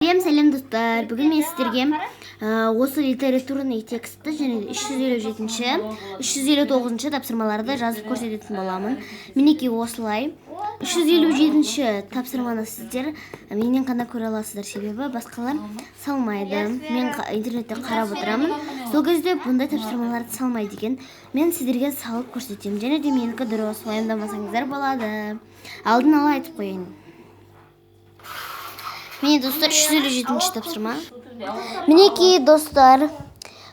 Сәлем достар. Бүгін мен сіздерге осы литературный текстті және 357-359 тапсырмаларды жазып көрсететін боламын. Мінекей осылай. 357 тапсырманы сіздер менен қана көре аласыздар, себебі басқалар салмайды. Мен интернетте қарап отырамын. Сол кезде бұндай тапсырмаларды салмайды екен. Мен сіздерге салып көрсетемін. Және де менікі дұрыс, уайымдамасаңыздар болады. Алдын ала айтып қояйын. Міне достар, 357 тапсырма. Мінекей достар,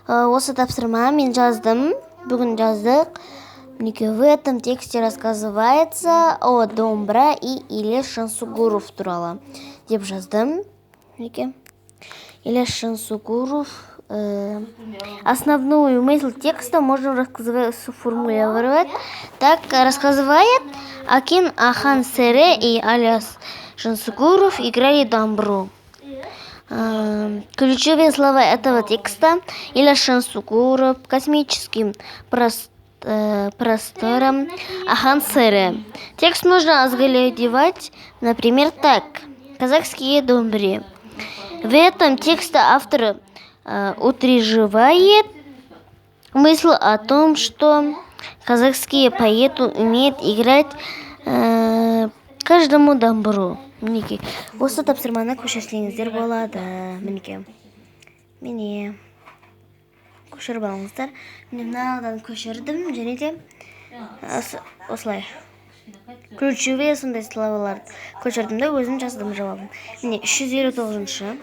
осы тапсырма мен жаздым. Бүгін жаздық. Мінекей в этом тексте рассказывается о Домбра и Ильяс Жансугуров туралы деп жаздым. Мінекей. Ильяс Жансугуров. Основную мысль текста можно сформулировать так. Рассказывает Акин Ахан Сере и Ильяс Жансугуров играли домбру. Ключевые слова этого текста: Ильяс Жансугуров, космическим простором, Ахан Сере. Текст можно озаглавливать, например, так: казахские домбри. В этом тексте автор утверждает мысль о том, что казахские поэты умеют играть каждому домбру. Мінекей, осы тапсырманы көшірсеңіздер болады. Мінекей, міне көшіріп алыңыздар. Мынадан көшірдім, және де осылай ключевые сондай словаларды көшірдім де өзім жаздым жауабын. Міне 359-шы.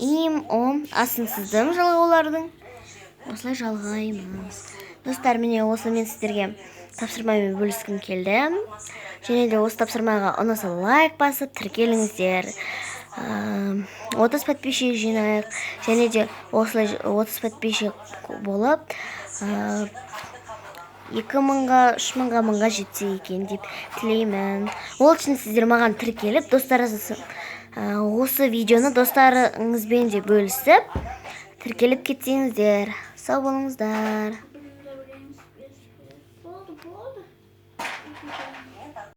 Им, ом, асын сыздым жалғаулардың. Осылай жалғаймыз. Достар, міне осы мен сіздерге тапсырмамен бөліскім келді. Және де осы тапсырмаға ұнаса лайк басып тіркеліңіздер. 30 подписчик жинайық. Және де осылай 30 подписчик болып 2000-ға жетсе екен деп тілеймін. Ол үшін сіздер маған тіркеліп, осы видеоны достарыңызбен де бөлісіп, тіркеліп кетсеңіздер. Сау болыңыздар.